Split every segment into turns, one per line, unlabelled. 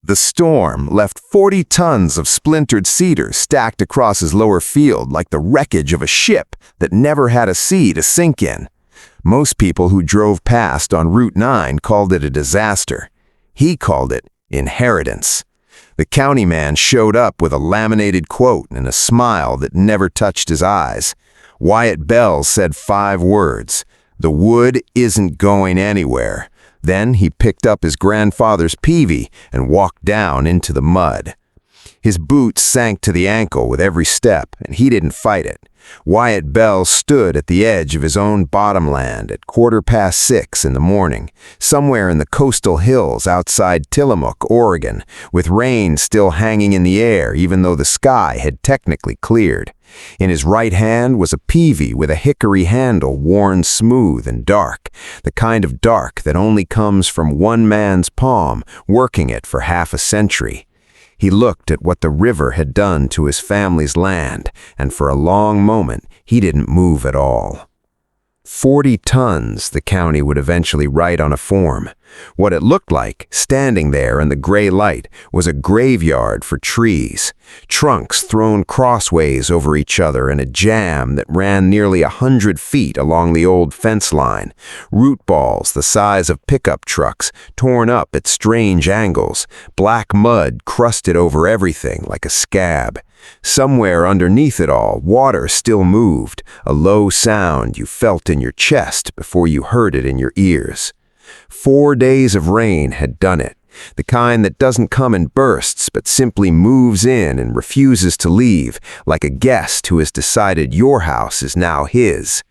The storm left 40 tons of splintered cedar stacked across his lower field like the wreckage of a ship that never had a sea to sink in. Most people who drove past on Route 9 called it a disaster. He called it inheritance. The county man showed up with a laminated quote and a smile that never touched his eyes. Wyatt Bell said 5 words: "The wood isn't going anywhere." Then he picked up his grandfather's peavey and walked down into the mud. His boots sank to the ankle with every step, and he didn't fight it. Wyatt Bell stood at the edge of his own bottomland at 6:15 in the morning, somewhere in the coastal hills outside Tillamook, Oregon, with rain still hanging in the air even though the sky had technically cleared. In his right hand was a peavey with a hickory handle worn smooth and dark, the kind of dark that only comes from one man's palm working it for half a century. He looked at what the river had done to his family's land, and for a long moment he didn't move at all. 40 tons, the county would eventually write on a form. What it looked like, standing there in the gray light, was a graveyard for trees. Trunks thrown crossways over each other in a jam that ran nearly 100 feet along the old fence line. Root balls the size of pickup trucks, torn up at strange angles. Black mud crusted over everything like a scab. Somewhere underneath it all, water still moved, a low sound you felt in your chest before you heard it in your ears. 4 days of rain had done it, the kind that doesn't come in bursts but simply moves in and refuses to leave, like a guest who has decided your house is now his.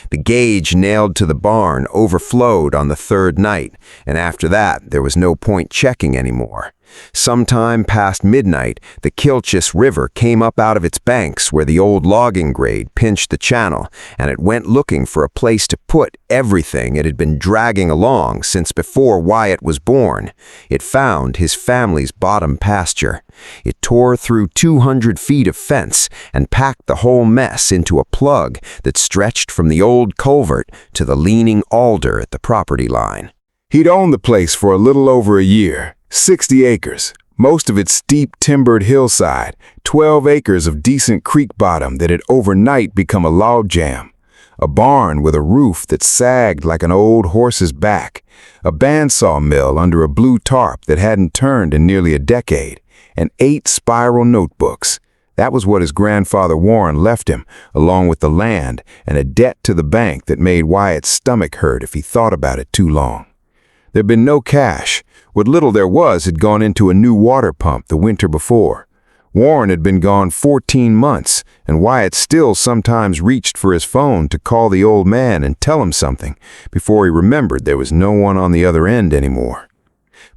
The gauge nailed to the barn overflowed on the 3rd night, and after that there was no point checking anymore. Sometime past midnight, the Kilchis River came up out of its banks where the old logging grade pinched the channel, and it went looking for a place to put everything it had been dragging along since before Wyatt was born. It found his family's bottom pasture. It tore through 200 feet of fence and packed the whole mess into a plug that stretched from the old culvert to the leaning alder at the property line.
He'd owned the place for a little over a year. 60 acres, most of it steep timbered hillside, 12 acres of decent creek bottom that had overnight become a log jam, a barn with a roof that sagged like an old horse's back, a bandsaw mill under a blue tarp that hadn't turned in nearly a decade, and 8 spiral notebooks. That was what his grandfather Warren left him, along with the land and a debt to the bank that made Wyatt's stomach hurt if he thought about it too long. There'd been no cash. What little there was had gone into a new water pump the winter before. Warren had been gone 14 months, and Wyatt still sometimes reached for his phone to call the old man and tell him something before he remembered there was no one on the other end anymore.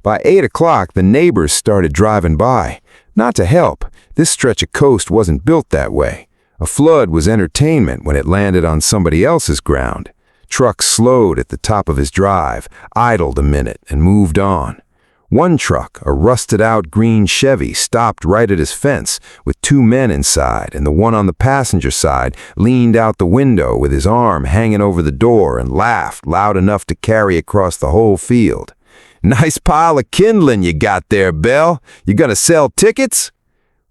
By 8 o'clock, the neighbors started driving by. Not to help. This stretch of coast wasn't built that way. A flood was entertainment when it landed on somebody else's ground. Trucks slowed at the top of his drive, idled a minute, and moved on. One truck, a rusted-out green Chevy, stopped right at his fence with 2 men inside, and the one on the passenger side leaned out the window with his arm hanging over the door and laughed loud enough to carry across the whole field. "Nice pile of kindling you got there, Bell. You gonna sell tickets?"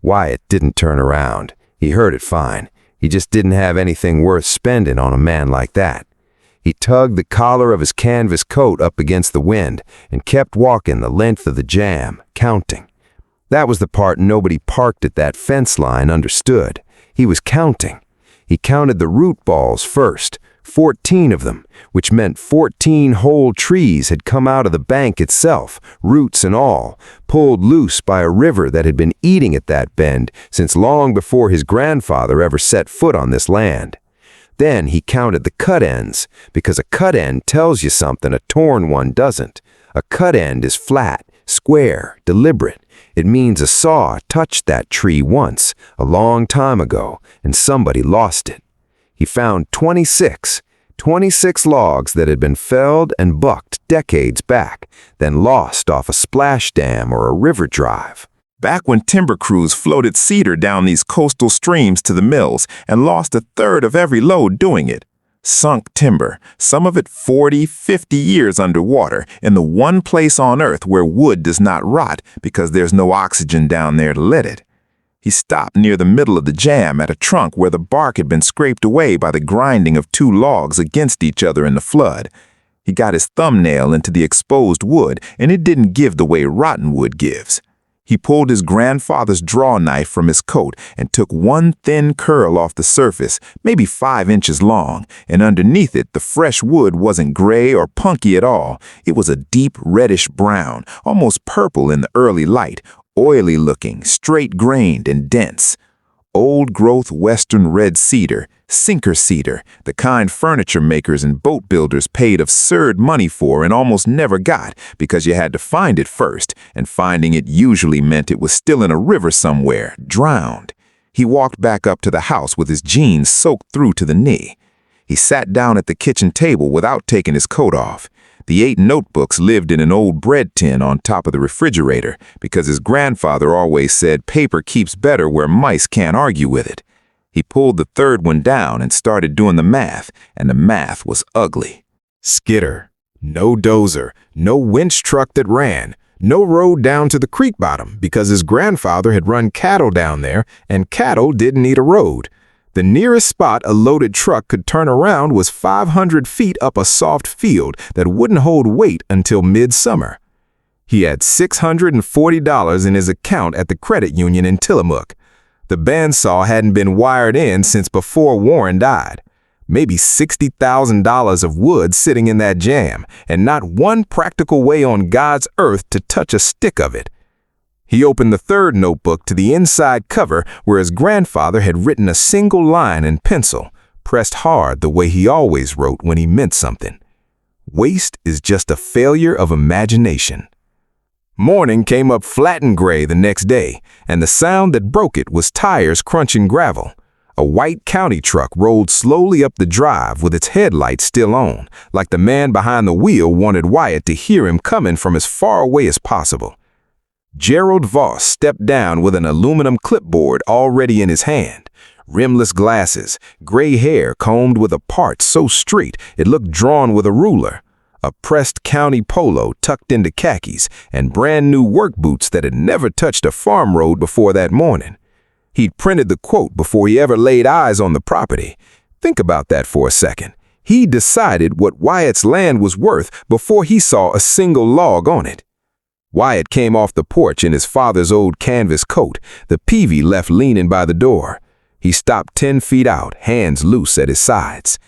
Wyatt didn't turn around. He heard it fine. He just didn't have anything worth spending on a man like that. He tugged the collar of his canvas coat up against the wind and kept walking the length of the jam, counting. That was the part nobody parked at that fence line understood. He was counting. He counted the root balls first, 14 of them, which meant 14 whole trees had come out of the bank itself, roots and all, pulled loose by a river that had been eating at that bend since long before his grandfather ever set foot on this land. Then he counted the cut ends, because a cut end tells you something a torn one doesn't. A cut end is flat, square, deliberate. It means a saw touched that tree once, a long time ago, and somebody lost it. He found 26 logs that had been felled and bucked decades back, then lost off a splash dam or a river drive.
Back when timber crews floated cedar down these coastal streams to the mills and lost 1/3 of every load doing it. Sunk timber, some of it 40, 50 years underwater, in the one place on Earth where wood does not rot because there's no oxygen down there to let it. He stopped near the middle of the jam at a trunk where the bark had been scraped away by the grinding of two logs against each other in the flood. He got his thumbnail into the exposed wood, and it didn't give the way rotten wood gives. He pulled his grandfather's draw knife from his coat and took one thin curl off the surface, maybe 5 inches long, and underneath it the fresh wood wasn't gray or punky at all. It was a deep reddish brown, almost purple in the early light, oily looking, straight-grained and dense. Old-growth western red cedar, sinker cedar, the kind furniture makers and boat builders paid absurd money for and almost never got because you had to find it first, and finding it usually meant it was still in a river somewhere, drowned. He walked back up to the house with his jeans soaked through to the knee. He sat down at the kitchen table without taking his coat off. The 8 notebooks lived in an old bread tin on top of the refrigerator because his grandfather always said paper keeps better where mice can't argue with it. He pulled the 3rd one down and started doing the math, and the math was ugly.
Skidder. No dozer, no winch truck that ran, no road down to the creek bottom because his grandfather had run cattle down there and cattle didn't need a road. The nearest spot a loaded truck could turn around was 500 feet up a soft field that wouldn't hold weight until midsummer. He had $640 in his account at the credit union in Tillamook. The bandsaw hadn't been wired in since before Warren died. Maybe $60,000 of wood sitting in that jam, and not one practical way on God's earth to touch a stick of it. He opened the 3rd notebook to the inside cover where his grandfather had written a single line in pencil, pressed hard the way he always wrote when he meant something. Waste is just a failure of imagination. Morning came up flat and gray the next day, and the sound that broke it was tires crunching gravel. A white county truck rolled slowly up the drive with its headlights still on, like the man behind the wheel wanted Wyatt to hear him coming from as far away as possible. Gerald Voss stepped down with an aluminum clipboard already in his hand, rimless glasses, gray hair combed with a part so straight it looked drawn with a ruler, a pressed county polo tucked into khakis, and brand new work boots that had never touched a farm road before that morning. He'd printed the quote before he ever laid eyes on the property. Think about that for a second. He decided what Wyatt's land was worth before he saw a single log on it. Wyatt came off the porch in his father's old canvas coat, the peavey left leaning by the door. He stopped 10 feet out, hands loose at his sides.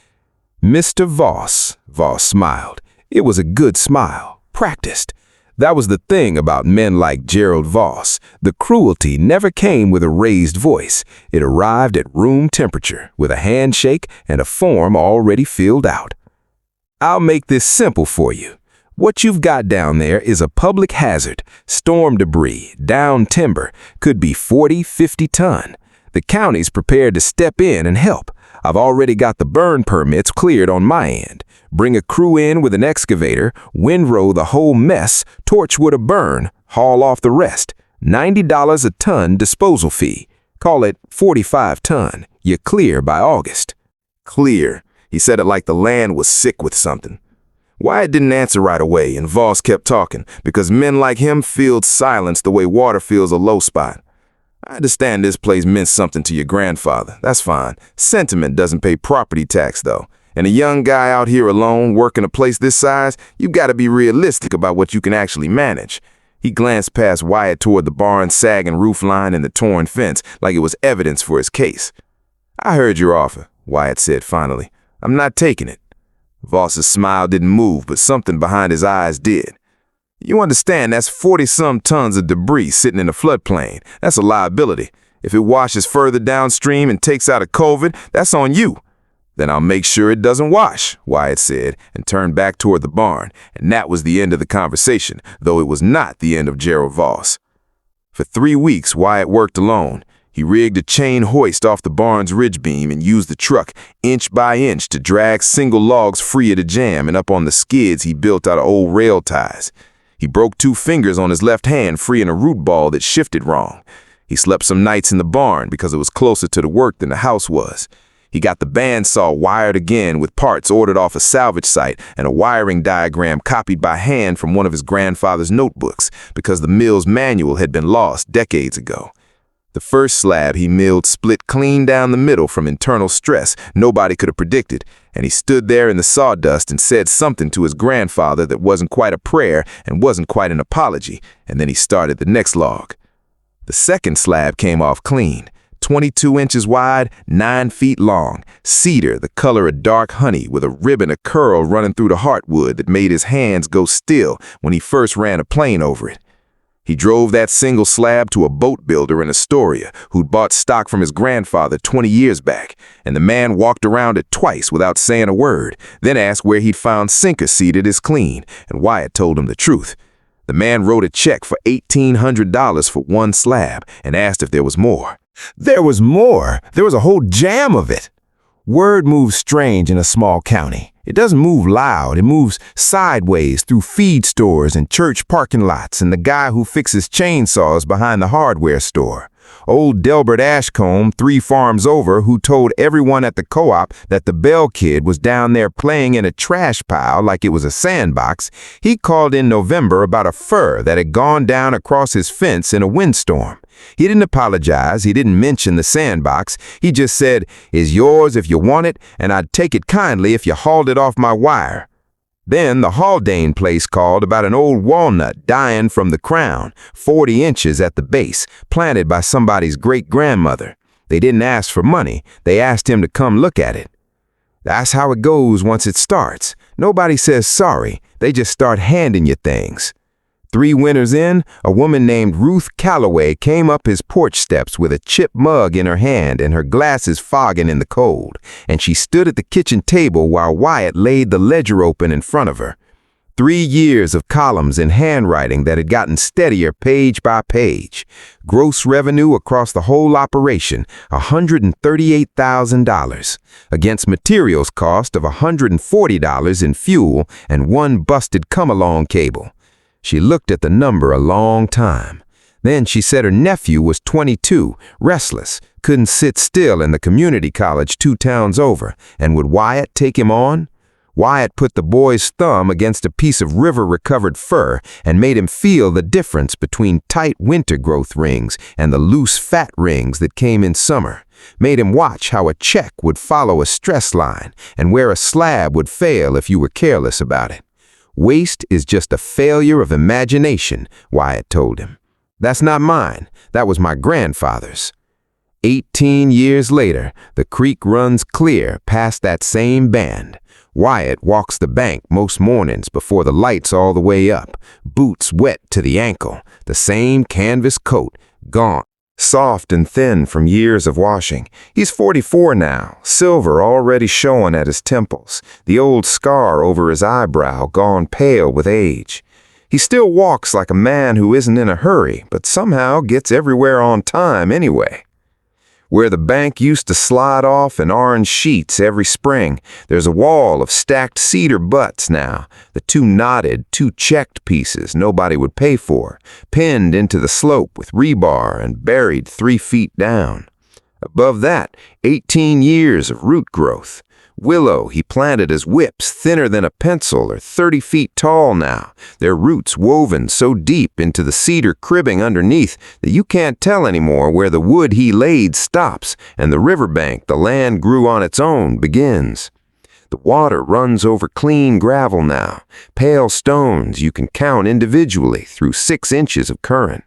"Mr. Voss," Voss smiled. It was a good smile, practiced. That was the thing about men like Gerald Voss. The cruelty never came with a raised voice. It arrived at room temperature, with a handshake and a form already filled out. "I'll make this simple for you. What you've got down there is a public hazard. Storm debris, down timber, could be 40, 50 ton. The county's prepared to step in and help. I've already got the burn permits cleared on my end. Bring a crew in with an excavator, windrow the whole mess, torchwood a burn, haul off the rest. $90 a ton disposal fee. Call it 45 ton. You're clear by August." Clear. He said it like the land was sick with something. Wyatt didn't answer right away, and Voss kept talking, because men like him filled silence the way water fills a low spot. "I understand this place meant something to your grandfather. That's fine. Sentiment doesn't pay property tax, though. And a young guy out here alone, working a place this size, you gotta be realistic about what you can actually manage." He glanced past Wyatt toward the barn's sagging roofline and the torn fence, like it was evidence for his case. "I heard your offer," Wyatt said finally. "I'm not taking it." Voss's smile didn't move, but something behind his eyes did. "You understand that's 40-some tons of debris sitting in a floodplain. That's a liability. If it washes further downstream and takes out a culvert, that's on you." "Then I'll make sure it doesn't wash," Wyatt said, and turned back toward the barn, and that was the end of the conversation, though it was not the end of Gerald Voss. For 3 weeks, Wyatt worked alone. He rigged a chain hoist off the barn's ridge beam and used the truck, inch by inch, to drag single logs free of the jam and up on the skids he built out of old rail ties. He broke 2 fingers on his left hand freeing a root ball that shifted wrong. He slept some nights in the barn because it was closer to the work than the house was.
He got the bandsaw wired again with parts ordered off a salvage site and a wiring diagram copied by hand from one of his grandfather's notebooks because the mill's manual had been lost decades ago. The first slab he milled split clean down the middle from internal stress nobody could have predicted, and he stood there in the sawdust and said something to his grandfather that wasn't quite a prayer and wasn't quite an apology, and then he started the next log. The second slab came off clean, 22 inches wide, 9 feet long, cedar the color of dark honey with a ribbon of curl running through the heartwood that made his hands go still when he first ran a plane over it. He drove that single slab to a boat builder in Astoria who'd bought stock from his grandfather 20 years back, and the man walked around it twice without saying a word, then asked where he'd found sinker seated as clean, and Wyatt told him the truth. The man wrote a check for $1,800 for one slab and asked if there was more.
There was more. There was a whole jam of it. Word moves strange in a small county. It doesn't move loud. It moves sideways through feed stores and church parking lots and the guy who fixes chainsaws behind the hardware store. Old Delbert Ashcombe, 3 farms over, who told everyone at the co-op that the Bell kid was down there playing in a trash pile like it was a sandbox, he called in November about a fur that had gone down across his fence in a windstorm. He didn't apologize, he didn't mention the sandbox, he just said, "It's yours if you want it, and I'd take it kindly if you hauled it off my wire." Then the Haldane place called about an old walnut dying from the crown, 40 inches at the base, planted by somebody's great-grandmother. They didn't ask for money, they asked him to come look at it. That's how it goes once it starts. Nobody says sorry, they just start handing you things. 3 winters in, a woman named Ruth Calloway came up his porch steps with a chipped mug in her hand and her glasses fogging in the cold, and she stood at the kitchen table while Wyatt laid the ledger open in front of her. 3 years of columns in handwriting that had gotten steadier page by page. Gross revenue across the whole operation, $138,000, against materials cost of $140 in fuel and 1 busted come-along cable. She looked at the number a long time. Then she said her nephew was 22, restless, couldn't sit still in the community college 2 towns over, and would Wyatt take him on? Wyatt put the boy's thumb against a piece of river-recovered fur and made him feel the difference between tight winter growth rings and the loose fat rings that came in summer. Made him watch how a check would follow a stress line and where a slab would fail if you were careless about it. Waste is just a failure of imagination, Wyatt told him. That's not mine. That was my grandfather's. 18 years later, the creek runs clear past that same band. Wyatt walks the bank most mornings before the light's all the way up, boots wet to the ankle, the same canvas coat, gaunt, soft and thin from years of washing. He's 44 now, silver already showing at his temples, the old scar over his eyebrow gone pale with age. He still walks like a man who isn't in a hurry, but somehow gets everywhere on time anyway. Where the bank used to slide off in orange sheets every spring, there's a wall of stacked cedar butts now, the 2 knotted, 2 checked pieces nobody would pay for, pinned into the slope with rebar and buried 3 feet down. Above that, 18 years of root growth. Willow he planted as whips thinner than a pencil are 30 feet tall now, their roots woven so deep into the cedar cribbing underneath that you can't tell anymore where the wood he laid stops and the riverbank the land grew on its own begins. The water runs over clean gravel now, pale stones you can count individually through 6 inches of current.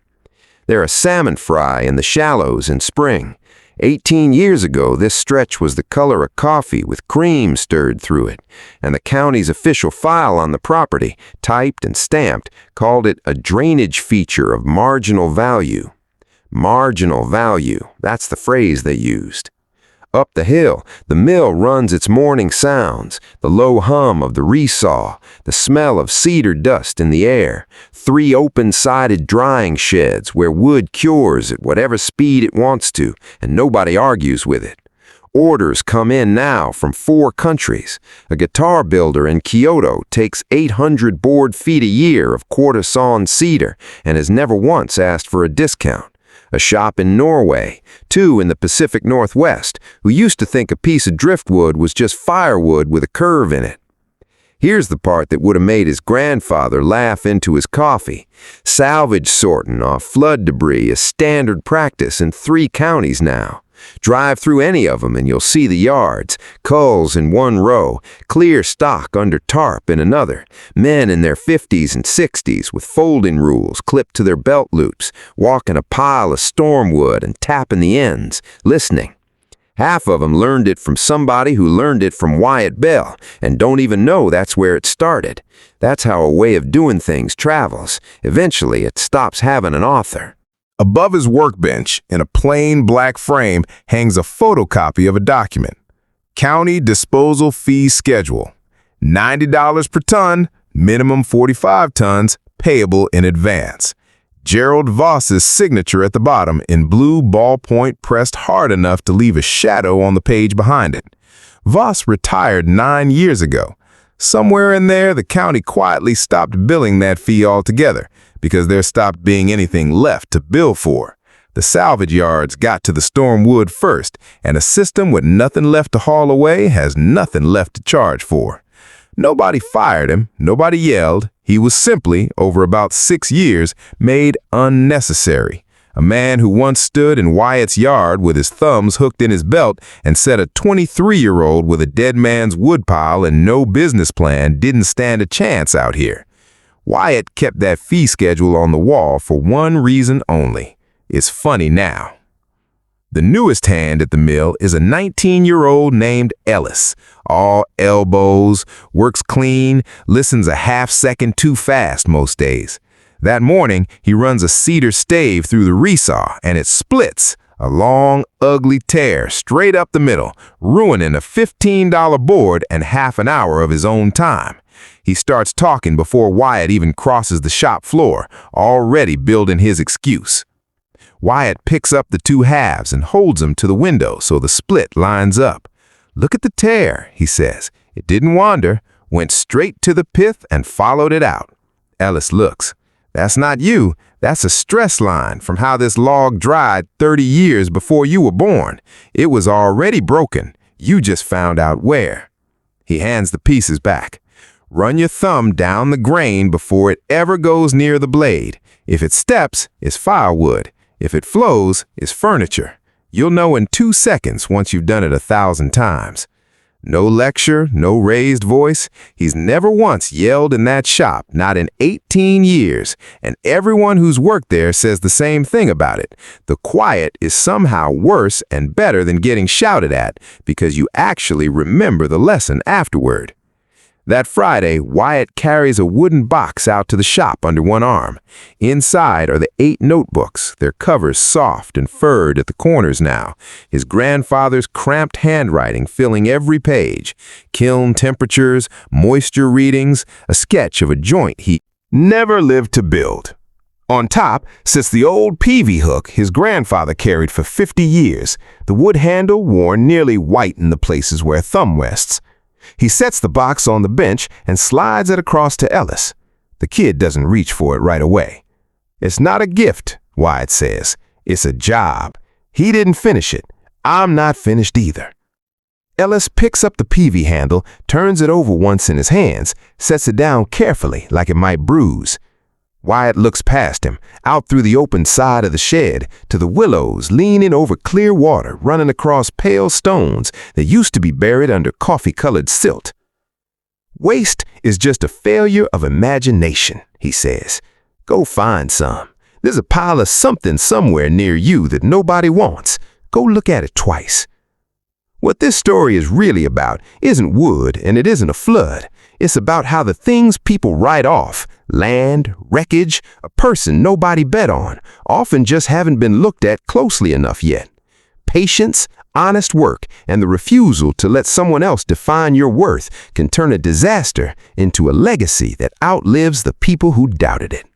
There are salmon fry in the shallows in spring. 18 years ago, this stretch was the color of coffee with cream stirred through it, and the county's official file on the property, typed and stamped, called it a drainage feature of marginal value. Marginal value, that's the phrase they used. Up the hill, the mill runs its morning sounds, the low hum of the resaw, the smell of cedar dust in the air, 3 open-sided drying sheds where wood cures at whatever speed it wants to, and nobody argues with it. Orders come in now from 4 countries. A guitar builder in Kyoto takes 800 board feet a year of quarter-sawn cedar and has never once asked for a discount.
a shop in Norway, 2 in the Pacific Northwest, who used to think a piece of driftwood was just firewood with a curve in it. Here's the part that would have made his grandfather laugh into his coffee. Salvage sorting off flood debris is standard practice in 3 counties now. Drive through any of them and you'll see the yards, culls in one row, clear stock under tarp in another, men in their 50s and 60s with folding rules clipped to their belt loops, walking a pile of stormwood and tapping the ends, listening. Half of them learned it from somebody who learned it from Wyatt Bell and don't even know that's where it started. That's how a way of doing things travels. Eventually, it stops having an author.
Above his workbench, in a plain black frame, hangs a photocopy of a document. County Disposal Fee Schedule. $90 per ton, minimum 45 tons, payable in advance. Gerald Voss's signature at the bottom in blue ballpoint pressed hard enough to leave a shadow on the page behind it. Voss retired 9 years ago. Somewhere in there, the county quietly stopped billing that fee altogether because there stopped being anything left to bill for. The salvage yards got to the storm wood first, and a system with nothing left to haul away has nothing left to charge for. Nobody fired him, nobody yelled. He was simply, over about 6 years, made unnecessary. A man who once stood in Wyatt's yard with his thumbs hooked in his belt and said a 23-year-old with a dead man's woodpile and no business plan didn't stand a chance out here. Wyatt kept that fee schedule on the wall for one reason only. It's funny now. The newest hand at the mill is a 19-year-old named Ellis. All elbows, works clean, listens a half-second too fast most days. That morning, he runs a cedar stave through the resaw, and it splits, a long, ugly tear straight up the middle, ruining a $15 board and half an hour of his own time. He starts talking before Wyatt even crosses the shop floor, already building his excuse. Wyatt picks up the 2 halves and holds them to the window so the split lines up. "Look at the tear," he says. "It didn't wander, went straight to the pith and followed it out." Ellis looks. "That's not you. That's a stress line from how this log dried 30 years before you were born. It was already broken. You just found out where." He hands the pieces back. "Run your thumb down the grain before it ever goes near the blade. If it steps, it's firewood. If it flows, it's furniture. You'll know in 2 seconds once you've done it 1,000 times. No lecture, no raised voice. He's never once yelled in that shop, not in 18 years, and everyone who's worked there says the same thing about it. The quiet is somehow worse and better than getting shouted at because you actually remember the lesson afterward. That Friday, Wyatt carries a wooden box out to the shop under one arm. Inside are the 8 notebooks, their covers soft and furred at the corners now, his grandfather's cramped handwriting filling every page, kiln temperatures, moisture readings, a sketch of a joint he never lived to build. On top sits the old peavy hook his grandfather carried for 50 years, the wood handle worn nearly white in the places where a thumb rests. He sets the box on the bench and slides it across to Ellis. The kid doesn't reach for it right away. "It's not a gift," Wyatt says. "It's a job. He didn't finish it. I'm not finished either." Ellis picks up the peavy handle, turns it over once in his hands, sets it down carefully like it might bruise. Wyatt looks past him, out through the open side of the shed, to the willows leaning over clear water running across pale stones that used to be buried under coffee-colored silt. "Waste is just a failure of imagination," he says. "Go find some. There's a pile of something somewhere near you that nobody wants. Go look at it twice." What this story is really about isn't wood and it isn't a flood. It's about how the things people write off, land, wreckage, a person nobody bet on, often just haven't been looked at closely enough yet. Patience, honest work, and the refusal to let someone else define your worth can turn a disaster into a legacy that outlives the people who doubted it.